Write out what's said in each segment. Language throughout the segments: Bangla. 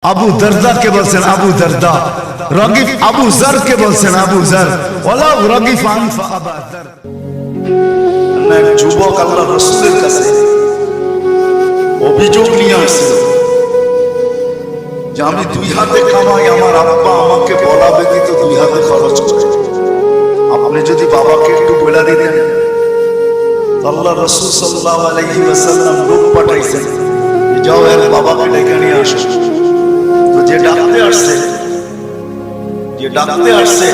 আবু দরদা কে বলছেন আবু দরদা, রগিফ আবু জর কে বলছেন আবু জর, ওয়ালা রগিফ আনফা আবু জর। এক যুবক আল্লাহ রাসূলের কাছে অভিযোগ নিয়ে আসছিল যে আমি দুই হাতে কামাই, আমার আব্বা আমাকে বলা ব্যতীত দুই হাতে খরচ করে, আপনি যদি বাবাকে একটু বলে দিতেন। আল্লাহ রাসূল সাল্লাল্লাহু আলাইহি ওয়াসাল্লাম লোক পাঠাইছেন, যাও এর বাবাকে ডেকে নিয়ে আসো। তো যে ডাকতে আসছে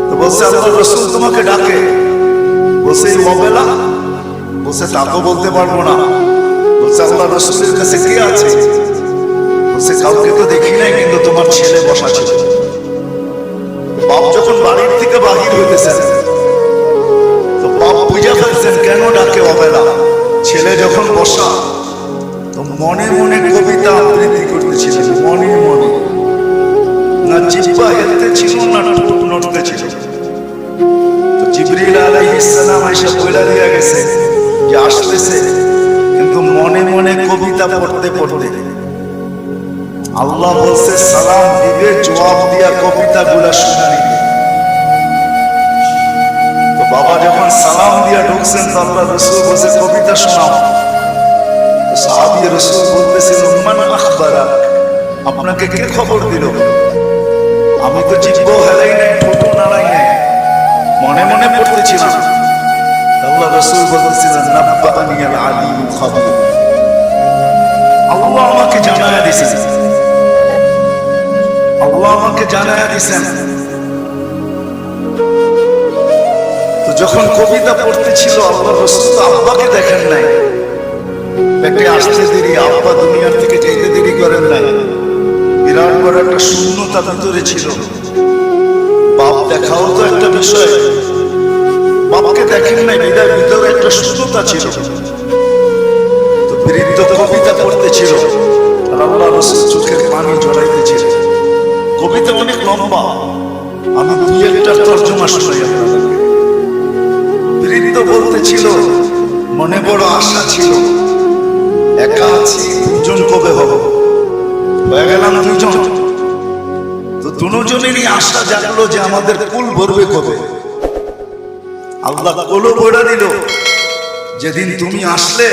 তো বলছে আল্লাহ রাসূল তোমাকে ডাকে। বলছে এই অবেলা? বলছে তা তো বলতে পারবো না। বলছে আল্লাহ রাসূলের কাছে কে আছে? বলছে কাউকে তো দেখি নাই, কিন্তু তোমার ছেলে বসা ছিল। বাপ যখন বাড়ির থেকে বাহির হইতেছেন তো বাপ বুঝা ফেলছেন কেন ডাকে অবেলা। ছেলে যখন বসা তো মনে মনে কবিতা আবৃত্তি করতেছিলেন, মনে মনে। না জিহ্বা হেলতে ছিল, না ঠোঁট নড়তে ছিল। তো জিবরিল আলাইহিস সালাম এসে বলে দিয়ে গেছে যে আসতেছে, কিন্তু মনে মনে কবিতা পড়তে পড়তে। আল্লাহ বলছে সালাম দিবে, জবাব দিয়া কবিতা গুলা শুনে নিবে। তো বাবা যখন সালাম দিয়া ঢুকছেন তো আল্লাহ রাসূল বলছে কবিতা শোনাও। সাহাবী রাসূল বলতেছিল মান আখবারাক, আপনাকে কে খবর দিল? আমি তো জিহ্বা হেলাই নাই, ঠোঁট নাড়াই নাই, মনে মনে পড়তেছিলাম। আল্লাহ রাসূল বলতেছিলেন নাব্বানিয়াল আলিমুল খাবীর, আল্লাহ আমাকে জানায়া দিয়েছেন, আল্লাহ আমাকে জানায়া দিয়েছেন। তো যখন কবিতা পড়তেছিল আল্লাহ রাসূল তো আব্বাকে দেখেন নাই, পেটে আসতে দেরি, আব্বা দুনিয়ার থেকে যেতে দেরি করেন নাই। বিরাট বড় একটা শূন্যতা ভিতরে ছিল। বাপ দেখাও তো একটা বিষয়, বাপকে দেখেন নাই, হৃদয়ের ভিতরে একটা শূন্যতা ছিল। তো বৃদ্ধ কবিতা পড়তেছিল আর আল্লাহ রাসূল চোখের পানি ঝরাইতেছিল। কবিতা অনেক লম্বা, আমি দুই একটা তর্জমা শোনাই আপনাদেরকে। বৃদ্ধ বলতেছিল মনে বড় আশা ছিল, একা আছি, দুজন কবে হব? হয়ে গেলাম দুজন। তো দুজনেরই আশা জাগলো যে আমাদের কুল ভরবে কবে। আল্লাহ কোলো বড়া দিল যেদিন তুমি আসলে।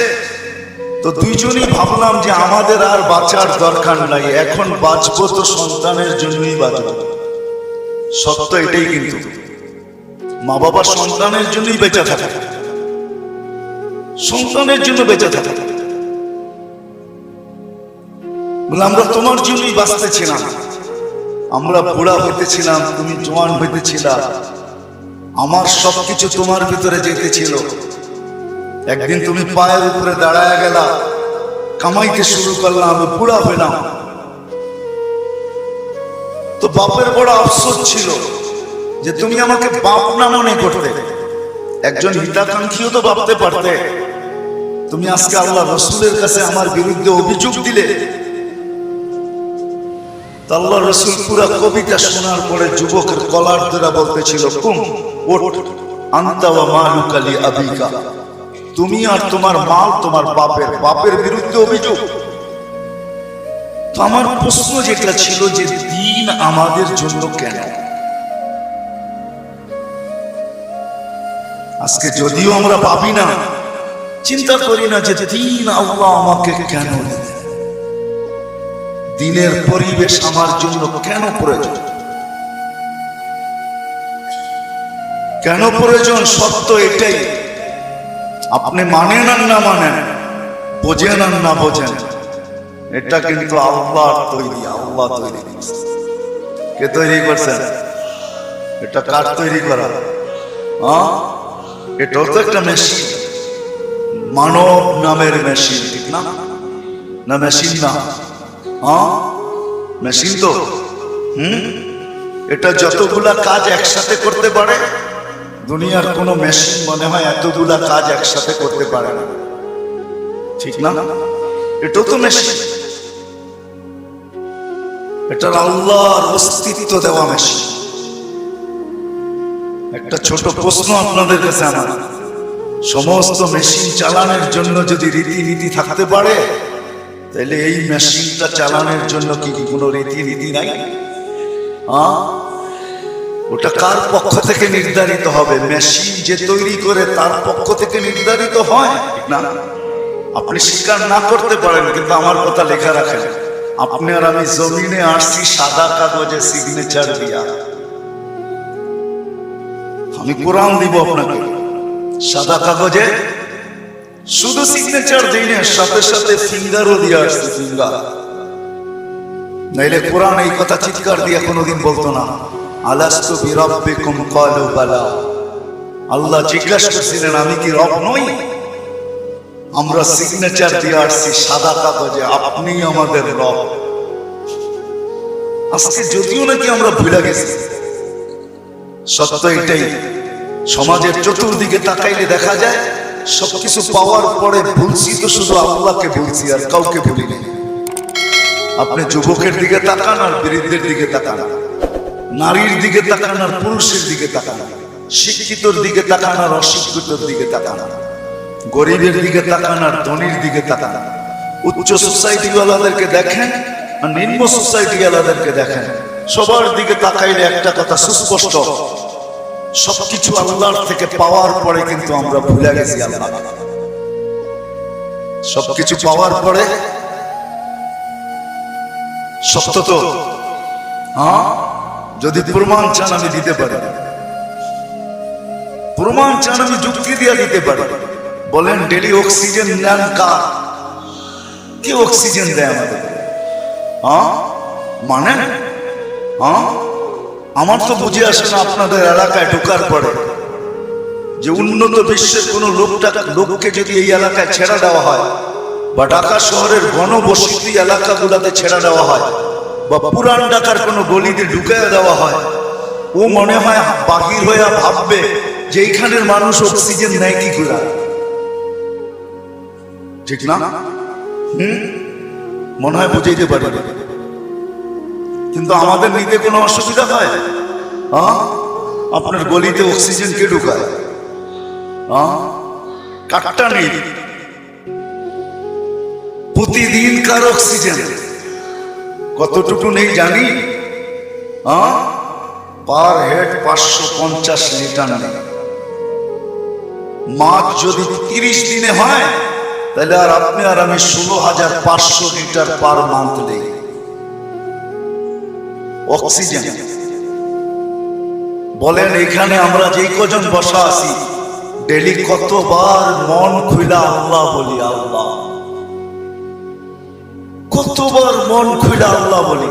তো দুইজনই ভাবলাম যে আমাদের আর বাঁচার দরকার নাই, এখন বাঁচবো তো সন্তানের জন্যই বাঁচবো। সত্য এটাই, কিন্তু মা বাবা সন্তানের জন্যই বেঁচে থাকে, সন্তানের জন্য বেঁচে থাকে। আমরা তোমার জন্যই বাঁচতেছিলাম, আমরা বুড়া হইতেছিলাম, তুমি জওয়ান হইতেছিলা, আমার সবকিছু তোমার ভিতরে যেতেছিল। একদিন তুমি পায়ের উপরে দাঁড়ায় গেলা, কামাইতে শুরু করলাম, আমি বুড়া হইলাম। তো বাপের বড় আফসোস ছিল যে তুমি আমাকে বাপ না মনে করতে, একজন হিতাকাঙ্ক্ষীও তো ভাবতে পারতে। তুমি আজকে আল্লাহ রাসূলের কাছে আমার বিরুদ্ধে অভিযোগ দিলে। আল্লাহ রাসূল পুরা কবিতা শোনার পরে যুবকের কলার ধরে বলতেছিল কুম ওঠ আনতা ওয়া মালুকা লি আবিকা, তুমি আর তোমার মাল তোমার বাপের, বাপের বিরুদ্ধে অভিযোগ। তো আমার প্রশ্ন যেটা ছিল যে দ্বীন আমাদের জন্য কেন? আজকে যদিও আমরা ভাবি না, চিন্তা করি না যে দ্বীন আল্লাহ আমাকে কেন দিলেন, দ্বীনের পরিবেশ আমার জন্য কেন প্রয়োজন, কেন প্রয়োজন? সত্য এটাই, আপনি মানেন আর না মানেন, বোঝেন আর না বোঝেন, এটা কিন্তু আল্লাহর তৈরি, আল্লাহ তৈরি করছেন। কে তৈরি করছেন? এটা কার তৈরি করা? এটাও তো একটা মেশিন, মানব নামের মেশিন, ঠিক না? না মেশিন না, মেশিন তো। এটা যতগুলা কাজ একসাথে করতে পারে, দুনিয়ার কোন মেশিন মনে হয় এতগুলা কাজ একসাথে করতে পারে না, ঠিক না? এটাও তো মেশিন, এটার আল্লাহর অস্তিত্ব দেওয়া মেশিন। একটা ছোট প্রশ্ন আপনাদের কাছে আমার, সমস্ত মেশিন চালানোর জন্য যদি রীতিনীতি থাকতে পারে তাহলে এই মেশিনটা চালানোর জন্য কি কোনো রীতি নাই? ওটা কার পক্ষ থেকে নির্ধারিত হবে? মেশিন যে তৈরি করে তার পক্ষ থেকে নির্ধারিত হয় না? আপনি স্বীকার না করতে পারেন, কিন্তু আমার কথা লেখা রাখেন। আপনি আর আমি জমিনে আসছি সাদা কাগজে সিগনেচার দিয়া। আমি কোরআন দিব আপনাকে সাদা কাগজে, শুধু সিগনেচার দিই না, সাথে সাথে ফিঙ্গারও দিয়ে আসছে, ফিঙ্গার। নাইলে কোরআন এই কথা চিৎকার দিয়ে কোনোদিন বলতো না, আলাস্তু বিরাব্বিকুম ক্বালু বালা। আল্লাহ জিজ্ঞাসা করছিলেন আমি কি রব নই? আমরা সিগনেচার দিয়ে আসছি সাদা কাগজে, আপনি আমাদের রব। আজকে যদিও নাকি আমরা ভুলে গেছি, সত্য এটাই। সমাজের চতুর্দিকে তাকাইলে দেখা যায় সবকিছু পাওয়ার পরে ভুলছি তো শুধু আল্লাহকে ভুলছি, আর কাউকে ভুলিনি। আপনি যুবকের দিকে তাকান আর বৃদ্ধের দিকে তাকান, নারীর দিকে তাকান আর পুরুষের দিকে তাকান, শিক্ষিতর দিকে তাকান আর অশিক্ষিতর দিকে তাকান, গরিবের দিকে তাকান আর ধনীর দিকে তাকান, উচ্চ সোসাইটি ওয়ালাদেরকে দেখেন আর নিম্ন সোসাইটি ওয়ালাদেরকে দেখেন। সবার দিকে তাকাইলে একটা কথা সুস্পষ্ট, সবকিছু আল্লাহর থেকে পাওয়ার পরে কিন্তু আমরা ভুলে গেছি আল্লাহ। সবকিছু পাওয়ার পরে সত্য তো, যদি প্রমাণ চান আমি দিতে পারি, প্রমাণ চান আমি যুক্তি দিয়ে দিতে পারি। বলেন ডেলি অক্সিজেন নেন কার? কি অক্সিজেন দেয় আমাদের? মানে আমার তো বুঝে আসে না আপনাদের এলাকায় ঢোকার পরে যে উন্নত বিশ্বের কোন লোককে যদি এই এলাকায় ছেড়ে দেওয়া হয়, বা ঢাকা শহরের ঘনবসতি এলাকাগুলোতে ছেড়ে দেওয়া হয়, বা পুরান ঢাকার কোনো গলিতে ঢুকাইয়া দেওয়া হয়, ও মনে হয় বাহির হয়ে ভাববে যে এইখানের মানুষ অক্সিজেন নেয় কি করে। ঠিক না? মনে হয় বুঝাইতে পারি, কিন্তু আমাদের নিতে কোনো অসুবিধা হয়? আপনার গলিতে অক্সিজেন কে ঢুকায়? কাটটা নেই, প্রতিদিনকার অক্সিজেন কতটুকু নেই জানি? পার হেড 550 লিটার নেই। মাছ যদি 30 দিনে হয়, তাহলে আর আপনি আর আমি 16,500 লিটার পার মান্থ নেই অক্সিজেন। বলেন এখানে আমরা যেই কজন বসা আছি, ডেলি কতবার মন খুইলা আল্লাহ বলি? আল্লাহ কতবার মন খুইলা আল্লাহ বলি?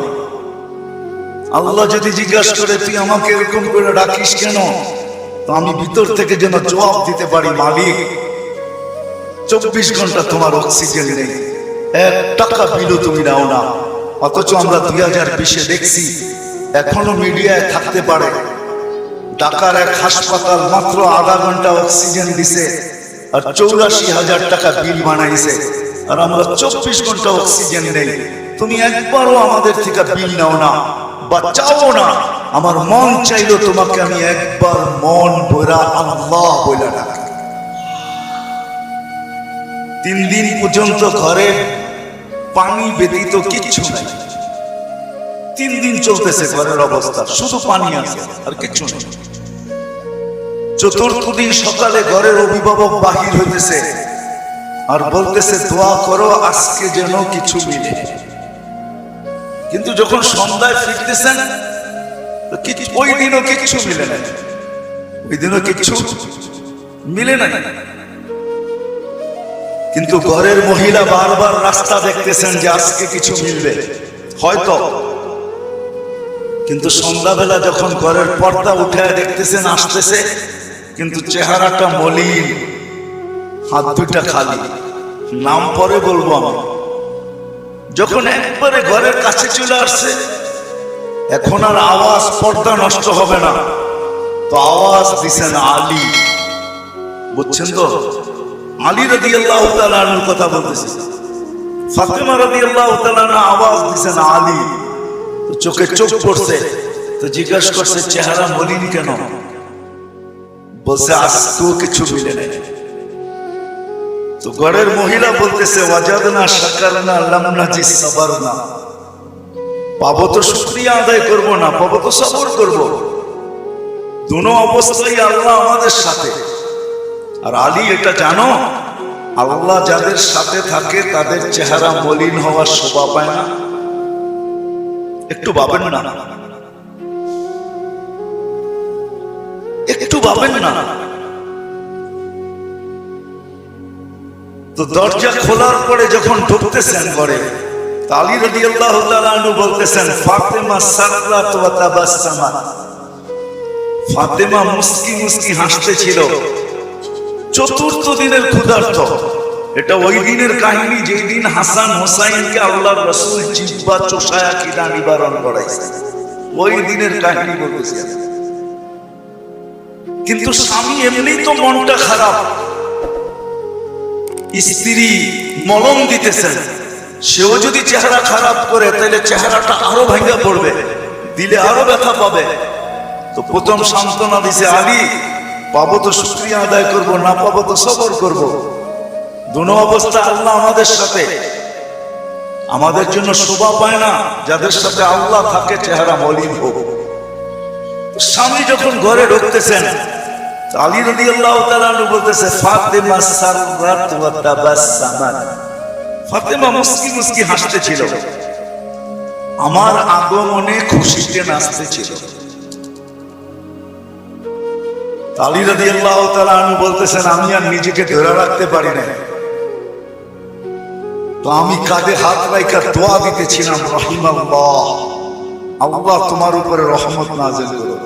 আল্লাহ যদি জিজ্ঞাসা করে তুই আমাকে এরকম করে ডাকিস কেন, তো আমি ভিতর থেকে যেন জবাব দিতে পারি, মালিক 24 ঘন্টা তোমার অক্সিজেন নেই, 1 টাকা বিলও তুমি নাও না। অথচ আমরা 2020-এ দেখছি এখনো মিডিয়ায় থাকতে পারে ঢাকার এক হাসপাতাল মাত্র আধা ঘন্টা অক্সিজেন দিছে আর 84,000 টাকা বিল বানাইছে, আর আমরা 24 ঘন্টা অক্সিজেন নেই। তুমি একবারও আমাদের থেকে বিল নাও না বা চাও না। আমার মন চাইলো তোমাকে আমি একবার মন ভরা আল্লাহ বলে ডাকি। 3 দিন পর্যন্ত ঘরে পানি ব্যতীত কিচ্ছু নাই। 3 দিন চলতেছে ঘরের অবস্থা, শুধু পানি আছে আর কিচ্ছু নেই। 4র্থ দিন সকালে ঘরের অভিভাবক বাহির হইতেছে আর বলতেছে দোয়া করো আজকে যেন কিছু মিলে। কিন্তু যখন সন্ধ্যায় ফিরতেছেন ওই দিনও কিচ্ছু মিলে নাই, ওই দিনও কিচ্ছু মিলে নাই। কিন্তু ঘরের মহিলা বারবার রাস্তা দেখতেছেন যে আজকে কিছু মিলবে হয়তো, কিন্তু সন্ধ্যাবেলা যখন ঘরের পর্দা উঠে দেখতেছেন আসতেছে, কিন্তু চেহারাটা মলিন, হাত দুইটা খালি। নাম পরে বলবো আমি। যখন একবারে ঘরের কাছে চলে আসছে, এখন আর আওয়াজ পর্দা নষ্ট হবে না, তো আওয়াজ দিছেন আলী। বুঝছেন তো? আলী রাদিয়াল্লাহু তাআলা আনহুর কথা বলতেছি। ফাতেমা রাদিয়াল্লাহু তাআলা আনহা আওয়াজ দিছেন আলী। তো চোখে চোখ পড়ছে, তো জিজ্ঞাসা করছে চেহারা মলিন কেন? বলছে আজকেও কিছু মিলে নাই। তো ঘরের মহিলা বলতেছে ওয়াজাদনা শাকারনা লাম নাজি সাবারনা, পাবো তো শুকরিয়া আদায় করব না, পাবো তো সবর করব। দুনো অবস্থায় আল্লাহ আমাদের সাথে। আর আলী এটা জানো, আল্লাহ যাদের সাথে থাকে তাদের চেহারা মলিন হওয়ার শোভা পায় না। একটু ভাবেন না, একটু ভাবেন না। তো দরজা খোলার পরে যখন ঢুকতেছেন ঘরে, আলী রাদিয়াল্লাহু তাআলা আনহু বলতেছেন ফাতেমা সাররাত ওয়া তাবাসসামাত, ফাতেমা মুস্কি মুস্কি হাসতেছিল। চতুর্থ দিনের ক্ষুধার্ত, এটা ওই দিনের কাহিনী যেই দিন হাসান হোসাইনকে আল্লাহর রাসূল জিহ্বা চোষায়া কিনা নিবারণ করাইছে, ওই দিনের কাহিনী বলতেছি। কিন্তু স্বামী এমনি তো মনটা খারাপ, স্ত্রী মলম দিতেছেন, সেও যদি চেহারা খারাপ করে তাহলে চেহারাটা আরো ভাঙা পড়বে, দিলে আরো ব্যথা পাবে। তো প্রথম সান্ত্বনা দিছে আলী, পাবো তো শুকরিয়া আদায় করব, না পাবো তো সবর করব। দুনো অবস্থা আল্লাহ আমাদের সাথে, আমাদের জন্য শোভা পায় না। যাদের সাথে আল্লাহ থাকে চেহারা মলিন হোক। স্বামী যখন ঘরে ঢুকতেছেন, আলী রাদিয়াল্লাহু তাআলা বলতেছে ফাতেমা সাররাত ওয়া তাবাসসামাত, ফাতেমা মুস্কি মুস্কি হাসতেছিল, আমার আগমনে খুশিতে নাচতেছিল। আলী রাদিয়াল্লাহু তাআলা বলতেছেন আমি আর নিজেকে ধরে রাখতে পারি না, তো আমি কাঁধে হাত রাখা দোয়া দিতেছিলাম, রহিমাল্লাহ, আল্লাহ তোমার উপরে রহমত নাযিল করো।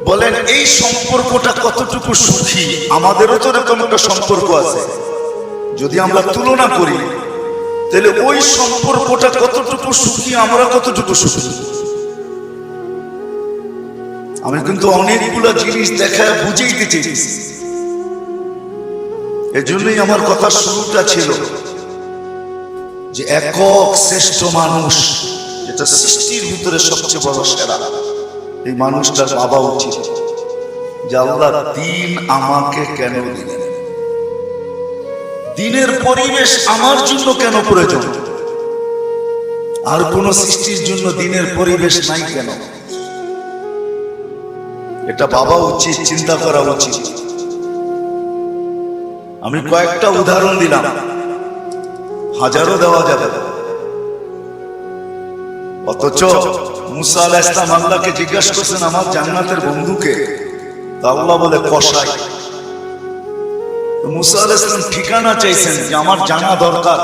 বলেন এই সম্পর্কটা কতটুকু সুখী? আমাদেরও তো এরকম একটা সম্পর্ক আছে, যদি আমরা তুলনা করি তাহলে ওই সম্পর্কটা কতটুকু সুখী, আমরা কতটুকু সুখী। আমি কিন্তু অনেকগুলো জিনিস দেখায় বুঝাইতে চেয়েছি। এজন্যই আমার কথা শুরুটা ছিল যে একক শ্রেষ্ঠ মানুষ, যেটা সৃষ্টির ভিতরে সবচেয়ে বড় সেরা, এই মানুষটার ভাবা উচিত যে আল্লাহ দিন আমাকে কেন দিলেন, দিনের পরিবেশ আমার জন্য কেন প্রয়োজন, আর কোন সৃষ্টির জন্য দিনের পরিবেশ নাই কেন? এটা ভাবা উচিত, চিন্তা করা উচিত। আমি কয়েকটা উদাহরণ দিলাম, হাজারও দেওয়া যাবে। অথচ মুসা আলাইহিস সালাম আল্লাহকে জিজ্ঞাসা করছেন আমার জান্নাতের বন্ধুকে, আল্লাহ বলে কসাই। মুসা আলাইহিস সালাম ঠিকানা চাইছেন যে আমার জানা দরকার,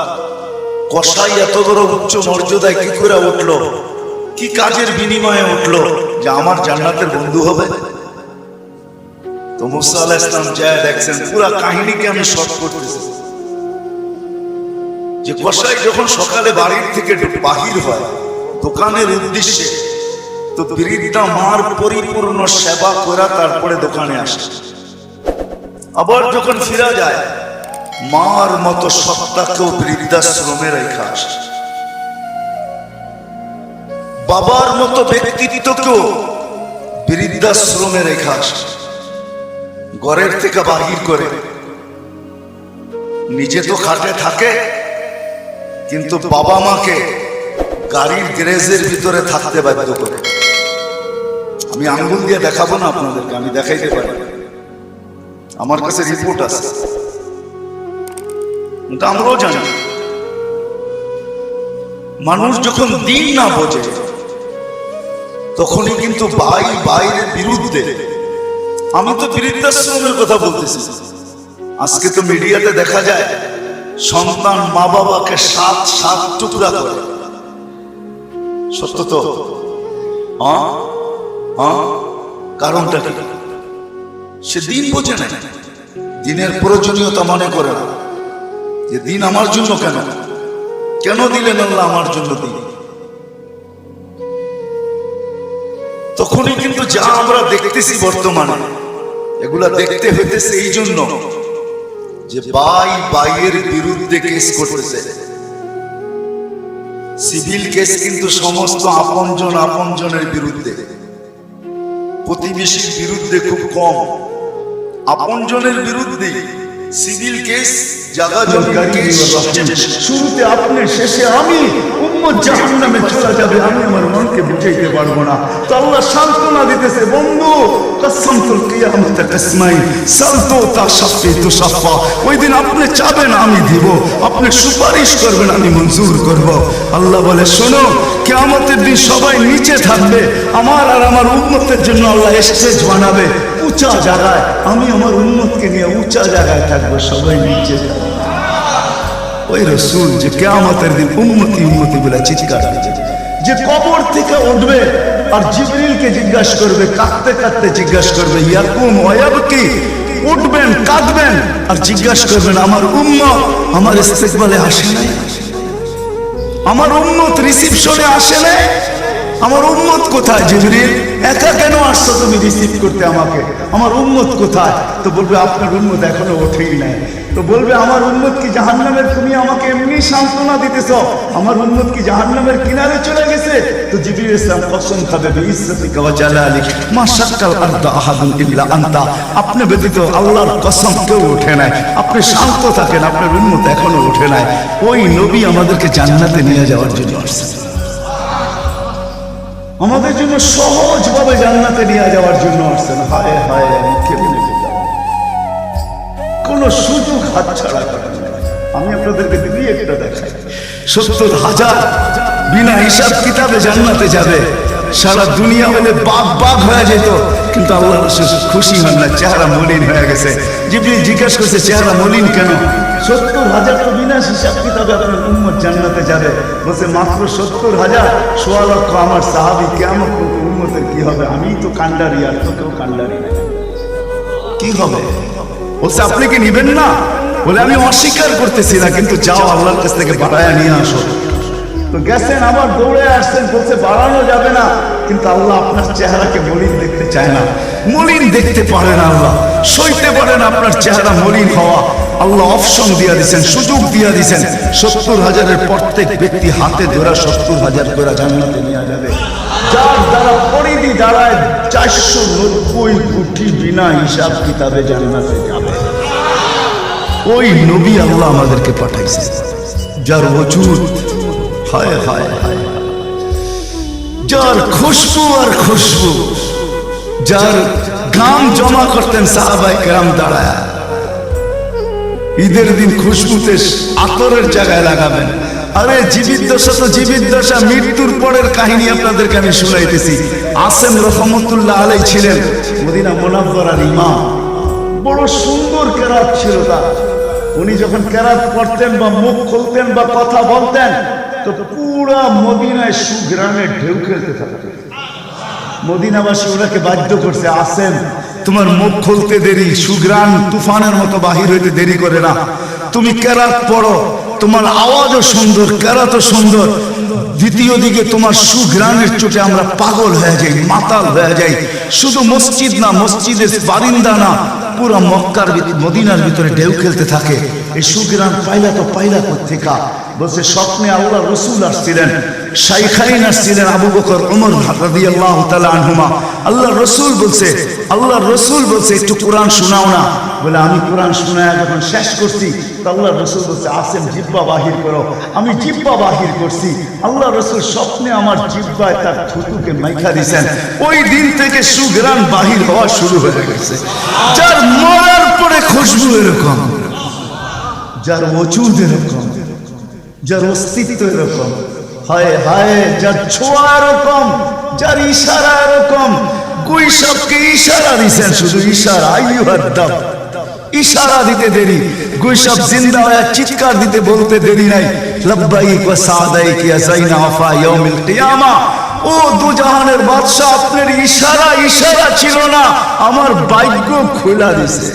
কসাই এত বড় উচ্চ মর্যাদায় কি করে উঠলো, কি কাজের বিনিময়ে উঠলো যে আমার জান্নাতের বন্ধু হবে? তো মুসা আলাইহিস সালাম যায় দেখছেন, পুরো কাহিনীকে আমি শর্ট করতেছি, যে কসাই যখন সকালে বাড়ির থেকে বাহির হয় দোকানের উদ্দেশ্যে, তো বৃদ্ধা মার পরিপূর্ণ সেবা করে তারপরে দোকানে আসে। আবার যখন ফিরা যায়, মার মতো সত্তাকেও বৃদ্ধাশ্রমে রেখে আসে, বাবার মতো ব্যক্তিত্বকেও বৃদ্ধাশ্রমে রেখে আসে। ঘরের থেকে বাহির করে, নিজে তো খাটে থাকে, কিন্তু বাবা মাকে গাড়ির গ্যারেজের ভিতরে থাকতে বাধ্য করে। আমি আঙ্গুল দিয়ে দেখাবো না আপনাদেরকে, আমি দেখাইতে পারি, আমার কাছে রিপোর্ট আছে, কিন্তু আমরাও জানি মানুষ যখন দিন না বোঝে তখনই কিন্তু ভাই ভাইয়ের বিরুদ্ধে। আমি তো বৃদ্ধাশ্রমের কথা বলতেছি, আজকে তো মিডিয়াতে দেখা যায় সন্তান মা বাবাকে 7 টুকরা করে। সত্য তো? কারণটা কি? সে দিন বোঝে না, দিনের প্রয়োজনীয়তা মনে করে না, যে দিন আমার জন্য কেন, কেন দিলেন আল্লাহ আমার জন্য দিন। তখনই কিন্তু যা আমরা দেখতেছি বর্তমানে, এগুলা দেখতে হইতেছে এই জন্য যে ভাই ভাইয়ের বিরুদ্ধে কেস করতেছে। সিভিল কেস কিন্তু সমস্ত আপনজনের বিরুদ্ধে, প্রতিবেশীর বিরুদ্ধে খুব কম। আপনজনের বিরুদ্ধে সিভিল কেস, জায়গা জমির কেস সবচেয়ে বেশি। শুরুতে আপনি, শেষে আমি, উম্মত জাহান্নামে চলে যাবে, আমি আমার মনকে বুঝাইতে পারবো না। তো আল্লাহ সান্ত্বনা দিতেছে, বন্ধু কসমতুল কিয়ামত কসমাই সালতু তাশফি তুশফা, ওই দিন আপনি চাবেন আমি দিব, আপনি সুপারিশ করবেন আমি মঞ্জুর করব। আল্লাহ বলে শোনো, কিয়ামতের দিন সবাই নিচে থাকবে, আমার আর আমার উম্মতের জন্য আল্লাহ স্টেজ বানাবে উঁচা জায়গায়, আমি আমার উম্মতকে নিয়ে উঁচা জায়গায় থাকবো, সবাই নিচে থাকবে। ওই রসুল যে কিয়ামতের দিন উম্মতি উম্মতি বলে চিৎকার দিচ্ছে, যে কবর থেকে উঠবে আর জিবরিলকে জিজ্ঞাসা করবে, কাঁদতে কাঁদতে জিজ্ঞাসা করবে, ইয়াকুম ওয়ায়াবকি, উঠবেন কাঁদবেন আর জিজ্ঞাসা করবেন আমার উম্মত আমার ইস্তেকবালে আসে নাই, আমার উম্মত রিসিপশনে আসে নাই, আমার উম্মত কোথায় জিবরিল, একা কেন আসছো তুমি রিসিভ করতে আমাকে, আমার উম্মত কোথায়? তো বলবে আপনার উম্মত এখনো ওঠেই নাই। তো বলবে আমার উম্মত কি জাহান্নামের, তুমি আমাকে এমনি সান্ত্বনা দিতেছ, আমার উম্মত কি জাহান্নামের কিনারে চলে গেছে? তো জিবরিল ইসলাম কসম খাবে বিইজ্জতিকা ওয়া জালালিক মা শাক্কাল আরদা আহাদুন ইল্লা আনতা, আপনি ব্যতীত আল্লাহর কসম কেউ ওঠে নাই, আপনি শান্ত থাকেন, আপনার উম্মত এখনো ওঠে নাই। ওই নবী আমাদেরকে জান্নাতে নিয়ে যাওয়ার জন্য আসছে, আমাদের জন্য সহজভাবে জান্নাতে নিয়ে যাওয়ার জন্য আসছেন। হায় হায়, আমি কেমনে যেতাম, কোন সুযোগ হাতছাড়া করেন না। আমি আপনাদেরকে দুই একটা দেখাই, 70,000 বিনা হিসাব কিতাবে জান্নাতে যাবে, সারা দুনিয়া হলে বাঘ বাঘ হয়ে যেত, কিন্তু আল্লাহ রাসূল খুশি হন না, চেহারা মলিন হয়ে গেছে। জিবরিল জিজ্ঞাসা করছে চেহারা মলিন কেন? 70,000 তো বিনা হিসাব কিতাবে আপনার উম্মত জান্নাতে যাবে। বলছে মাত্র 70,000, 1.25 লক্ষ আমার সাহাবী, কিয়ামত পর্যন্ত উম্মতের কি হবে? আমি তো কান্ডারি, আর তো কেউ কান্ডারি নাই, কি হবে? বলছে আপনি কি নিবেন না? বলে আমি অস্বীকার করতেছি না, কিন্তু যাও আল্লাহর কাছ থেকে বাড়ায়া নিয়ে আসো। তো গেছেন, আবার দৌড়ে আসছেন, বলছে বাড়ানো যাবে না, কিন্তু আল্লাহ আপনার চেহারাকে মলিন দেখতে চায় না, মলিন দেখতে পারেন আল্লাহ, সইতে পারেন আপনার চেহারা মলিন হওয়া। আল্লাহ অপশন দিয়া দিচ্ছেন, সুযোগ দিয়া দিচ্ছেন, 70,000-এর প্রত্যেক ব্যক্তি হাতে ধরা 70,000 করে জান্নাতে নিয়ে যাবে, যার দ্বারা পরিধি দাঁড়ায় 490 কোটি বিনা হিসাব কিতাবে জান্নাতে যাবে। ওই নবী আল্লাহ আমাদেরকে পাঠাইছে, যার ওজুদ হায় হায় হায়, যার খুশবু আর খুশবু, যার ঘাম জমা করতেন সাহাবায়ে কেরাম দাঁড়ায়, ঈদের দিন খুশবুতে আতরের জায়গায় লাগাবেন। আরে জীবিত দশা তো জীবিত দশা, মৃত্যুর পরের কাহিনী আপনাদেরকে আমি শুনাইতেছি। আসেম রহমতুল্লাহ আলাইহি ছিলেন মদিনা মুনাওয়ারার ইমাম, বড় সুন্দর কেরাত ছিল তার। উনি যখন কেরাত পড়তেন বা মুখ খুলতেন বা কথা বলতেন, তো পুরা মদিনায় সুঘ্রাণে ঢেউ খেলতে থাকতো। মদিনাবাসী ওনাকে বাধ্য করছে, আসেন তোমার মুখ খুলতে দেরি, সুঘ্রাণ তুফানের মতো বাহির হইতে দেরি করে না, তুমি কেরাত পড়ো, তোমার আওয়াজও সুন্দর, কেরাতও সুন্দর, দ্বিতীয় দিকে তোমার সুঘ্রাণের চোটে আমরা পাগল হয়ে যাই, মাতাল হয়ে যাই। শুধু মসজিদ না, মসজিদের বারিন্দা না, পুরো মক্কার মদিনার ভিতরে ঢেউ খেলতে থাকে। এই সুঘ্রাণ পাইলা তো পাইলা কোত্থেকা? বলছে স্বপ্নে আল্লাহ রসুল আসছিলেন, শাইখাইন আসছিলেন, আবু বকর ওমর রাদিয়াল্লাহু তাআলা আনহুমা। আল্লাহ রসুল বলছে একটু কোরআন শোনাও না। বলে আমি কোরআন শোনায় যখন শেষ করছি, তো আল্লাহ রসুল বলছে আসেন জিব্বা বাহির করো। আমি জিব্বা বাহির করছি, আল্লাহ রসুল স্বপ্নে আমার জিব্বায় তার থুতুকে মাইখা দিয়েছেন। ওই দিন থেকে সুঘ্রাণ বাহির হওয়া শুরু হয়ে গেছে। যার মরার পরে খুশবু এরকম, যার ওজুদ এরকম, যার অস্তিত্ব এরকম, হায় হায়, যার ছোঁয়া এরকম, যার ইশারা এরকম। কই সবকে ইশারা দিছেন, শুধু ইশারা, ইশারা দিতে দেরি। গুইসব জিন্দা হয়ে চিৎকার দিতে বলতে দেরি নাই, লব্বাইক ওয়া সাদাইক ইয়া যাইনা ওয়াফা ইয়াউমিল কিয়ামা। ও দুজাহানের বাদশা, আপনার ইশারা ছিল না, আমার ভাগ্য খোলা দিছে।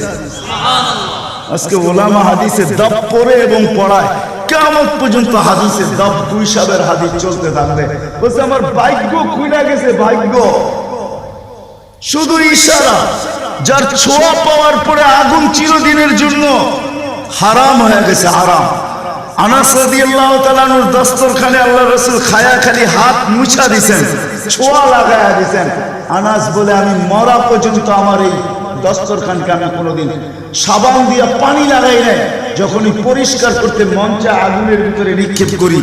আজকে ওলামা হাদিসে দাব পড়ে এবং পড়ায়, কিয়ামত পর্যন্ত হাদিসে দাব গুইসাবের হাদিস চলতে থাকবে। বলছে আমার ভাগ্য খুলে গেছে, ভাগ্য। শুধু ইশারা, যার ছোঁয়া পাওয়ার পরে আগুন চিরদিনের জন্য হারাম হয়ে গেছে, হারাম। আনাস রাদিয়াল্লাহু তাআলা আনহুর দস্তরখানে আল্লাহ রাসূল খায়া খালি হাত মুছা দিয়েছেন, ছোঁয়া লাগায়া দিয়েছেন। আনাস বলে আমি মরা পর্যন্ত আমার এই দস্তরখানকে আমি কোনোদিন সাবান দিয়া পানি লাগাই নাই, যখনই পরিষ্কার করতে মন চায় আগুনের ভিতরে নিক্ষেপ করি,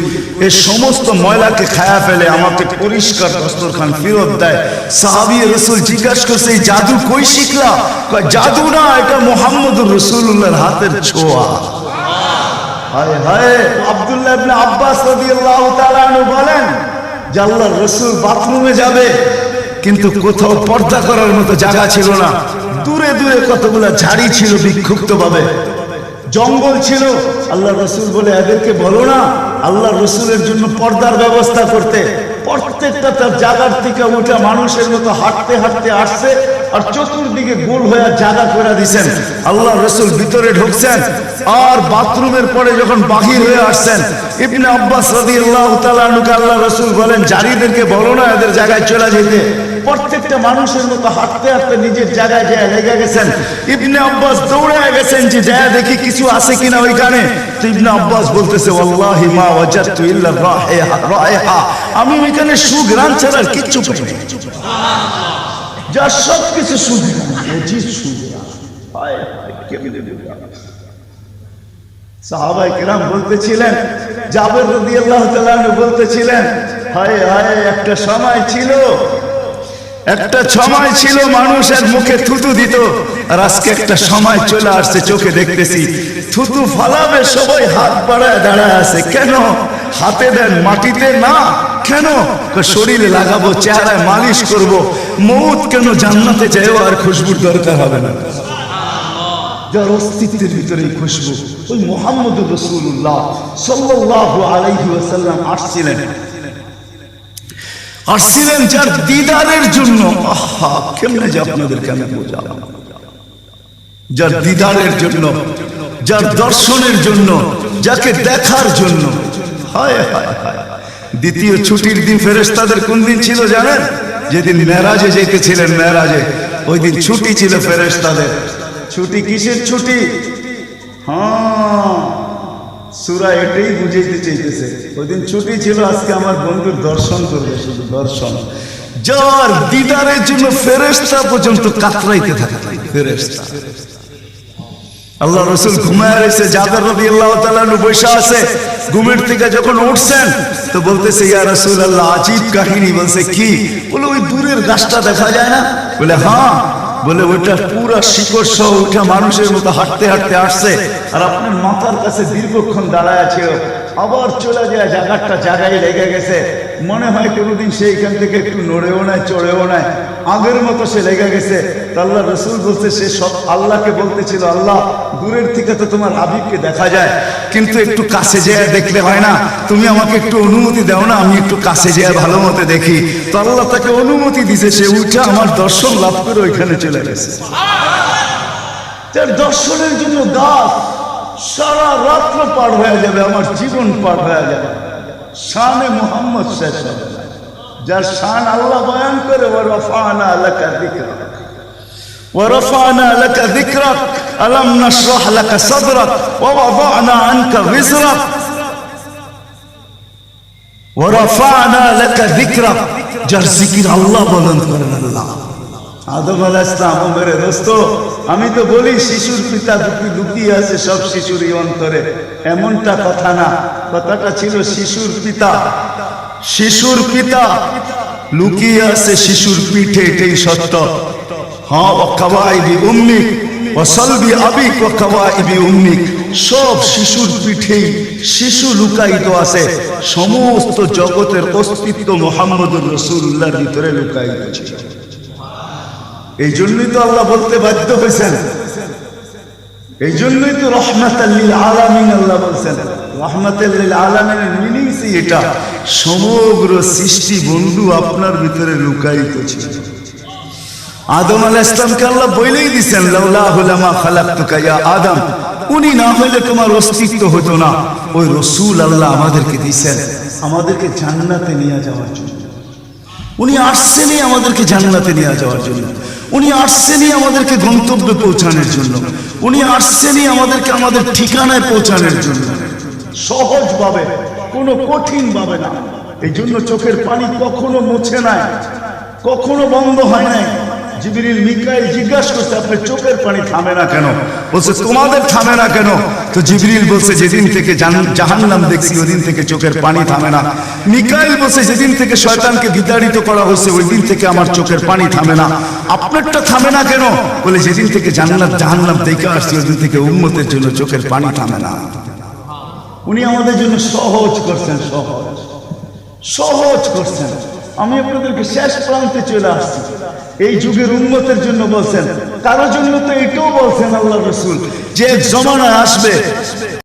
এই সমস্ত ময়লাকে খায়া ফেলে আমাকে পরিষ্কার দস্তরখান ফেরত দেয়। সাহাবী রাসূল জিজ্ঞাসা করছে, এই জাদু কই শিখলা? কয় জাদু না, এটা মুহাম্মদুর রাসূলুল্লাহর হাতের ছোঁয়া। হায় হায়। আব্দুল্লাহ ইবনে আব্বাস রাদিয়াল্লাহু তাআলা আনহু বলেন যে আল্লাহর রাসূল বাথরুমে যাবে, কিন্তু কোথাও পর্দা করার মতো জায়গা ছিল না। দূরে দূরে কতগুলা ঝাড়ি ছিল, বিক্ষুব্ধ ভাবে জঙ্গল ছিল। আল্লাহ রসুল বলে, এদেরকে বলো না আল্লাহর রসুলের জন্য পর্দার ব্যবস্থা করতে। প্রত্যেকটা তার জায়গার থেকে উঠে মানুষের মতো হাঁটতে হাঁটতে আসছে, আর চতুর্দিকে গোল হয়ে জায়গা করে দিছেন। আল্লাহ রসুল ভিতরে ঢুকছেন, আর বাথরুমের পরে যখন বাহির হয়ে আসছেন, ইবনে আব্বাস রাদিয়াল্লাহু তাআলা আনহুকে আল্লাহ রসুল বলেন, জারিদেরকে বলো না এদের জায়গায় চলে যেতে। প্রত্যেকটা মানুষের মতো হাঁটতে হাঁটতে নিজের জায়গায় যায় লেগে গেছেন। ইবনে আব্বাস দৌড়ে গেছেন যে যায় দেখি কিছু আছে কিনা ওইখানে। তো ইবনে আব্বাস বলতেছে, ওয়াল্লাহি মা ওয়াজাদতু ইল্লা রায়হা, আমি ওইখানে সুঘ্রাণ ছাড়া আর কিচ্ছু পাইনি। যা সব কিছু সুঘ্রাণ, হায় হায় কেমনে বুঝলাম। সাহাবায়ে কেরাম বলতেছিলেন, জাবের রাদিয়াল্লাহু তাআলা আনহু বলতেছিলেন, হায় হায় একটা সময় ছিল মানুষের মুখে থুতু দিত, আর আজকে একটা সময় চলে আসছে চোখে দেখতেছি থুতু ফালাবে সবাই হাত বাড়ায় দাঁড়ায় আছে। কেন? হাতে দেন মাটিতে না, কেন? শরীরে লাগাবো, চেহারায় মালিশ করব। মউত কেন? জান্নাতে যাইও আর খুশবুর দরকার হবে না। যার অস্তিত্বের ভিতরে খুশবু, ওই মুহাম্মদুর রাসূলুল্লাহ সাল্লাল্লাহু আলাইহি ওয়াসাল্লাম আসছিলেন যার দিদারের জন্য। আহা, কেমনে যে আপনাদেরকে আমি বোঝালাম। যার দিদারের জন্য, যার দর্শনের জন্য, যাকে দেখার জন্য। হায় হায় হায়। দ্বিতীয় ছুটির দিন ফেরেশতাদের কোন দিন ছিল জানেন? যেদিন মেরাজে যেতেছিলেন, মেরাজে ওই দিন ছুটি ছিল ফেরেশতাদের। ছুটি কিসের ছুটি? সূরা এটাই বুঝাইতে চাইতেছে। ওই দিন ছুটি ছিল, আজকে আমার বন্ধুর দর্শন করবে, শুধু দর্শন। যার দিদারের জন্য ফেরেশতা পর্যন্ত কাতরাইতে থাকে। ফেরেশতা, আল্লাহ রাসূল ঘুমায় রয়েছে, জাবের রাদিয়াল্লাহু তাআলা আনহু বসে আছে। ঘুমের থেকে যখন উঠছেন তো বলতেছে, ইয়া রাসূলুল্লাহ, আজীব কাহিনী। বলছে কি? বলে ওই দূরের গাছটা দেখা যায় না? বলে হ্যাঁ। বলে ওইটা পুরা শিকড় সহ উঠে মানুষের মতো হাঁটতে হাঁটতে আসছে, আর আপনার মাথার কাছে দীর্ঘক্ষণ দাঁড়ায় আছে, আবার চলে যায়, জায়গায় লেগে গেছে। মনে হয় কোনোদিন সে এখান থেকে একটু নড়েও নাই, চড়েও নাই, আগের মতো সে লেগে গেছে। আল্লাহ রাসূল বলছে, সে সব আল্লাহকে বলতেছিল, আল্লাহ দূরের থেকে তো তোমার হাবিবকে দেখা যায়, কিন্তু একটু কাছে যেয়ে দেখলে হয় না? তুমি আমাকে একটু অনুমতি দাও না, আমি একটু কাছে যেয়ে ভালো মতো দেখি। তো আল্লাহ তাকে অনুমতি দিছে, সে উঠে আমার দর্শন লাভ করে ওইখানে চলে গেছে। তার দর্শনের জন্য গাছ সারা রাত্র পার হয়ে যাবে, আমার জীবন পার হয়ে যাবে। শানে মুহাম্মদ শেষ হবে না। যার শান আল্লাহ বয়ান করে, ওয়ারফানা লাকা যিকরাক, ওয়ারফানা লাকা যিকরাক, আলাম নাশরাহ লাকা সাদরাক, ওয়া ওয়াদানা আনকা বিজরাক, ওয়ারফানা লাকা যিকরাক। যার জিকির আল্লাহ বলেন করেন আল্লাহ। আদম আলাইহিস সালাম, মেরে দোস্ত, আমি তো বলি শিশুর পিতা লুকিয়ে আছে সব শিশুরই অন্তরে, এমনটা কথা না। কথাটা ছিল শিশুর পিতা। শিশুর পিতা লুকিয়ে আছে শিশুর পিঠে, এটাই সত্য। হ্যাঁ, ওয়া কাওয়াইবি উম্মিক ওয়া সালবি আবিক ওয়া কাওয়াইবি উম্মিক। সব শিশুর পিঠেই শিশু লুকায়িত আছে। সমস্ত জগতের অস্তিত্ব মুহাম্মদুর রাসূলুল্লাহর ভিতরে লুকায়িত ছিল। এই জন্যই তো আল্লাহ বলতে বাধ্য হয়েছেন, এই জন্যই তো রহমাতাল লিল আলামিন আল্লাহ বলছেন। রহমাতাল লিল আলামিনের মিনিংস এটা, সমগ্র সৃষ্টি বন্ধু আপনার ভিতরে লুকায়িত ছিল। আদম আলাইহিস সালামকে আল্লাহ বলেই দিয়েছেন, লাউলাহু লামা খালাকতুকা ইয়া আদম, উনি না হলে তোমার অস্তিত্ব হতো না। ওই রাসূল আল্লাহ আমাদেরকে দিয়েছেন আমাদেরকে জান্নাতে নিয়ে যাওয়ার জন্য। উনি আসছেনই আমাদেরকে জান্নাতে নিয়ে যাওয়ার জন্য। উনি আসছেনই আমাদেরকে গন্তব্যে পৌঁছানোর জন্য। উনি আসছেনই আমাদেরকে আমাদের ঠিকানায় পৌঁছানোর জন্য, সহজভাবে, কোনো কঠিন ভাবে না। এই জন্য চোখের পানি কখনো মুছে নাই, কখনো বন্ধ হয় নাই। জিবরিল মিকাইল জিজ্ঞাসা করছে আপনার চোখের পানি থামে না কেন? বলছে তোমাদের থামে না কেন? তো জিবরিল বলছে যেদিন থেকে জাহান্নাম দেখছি ওই দিন থেকে চোখের পানি থামে না। মিকাইল বলছে যেদিন থেকে শয়তানকে বিতাড়িত করা হয়েছে ওই দিন থেকে আমার চোখের পানি থামে না। আপনারটা থামে না কেন? বলে যেদিন থেকে জান্নাত জাহান্নাম দেখে আসছি ওই দিন থেকে উম্মতের জন্য চোখের পানি থামে না। উনি আমাদের জন্য সহজ করছেন, সহজ সহজ করছেন। আমি আপনাদেরকে শেষ প্রান্তে চলে আসছি। এই যুগের উম্মতের জন্য বলছেন, কারোর জন্য তো এটাও বলছেন আল্লাহ রাসূল যে এক জমানা আসবে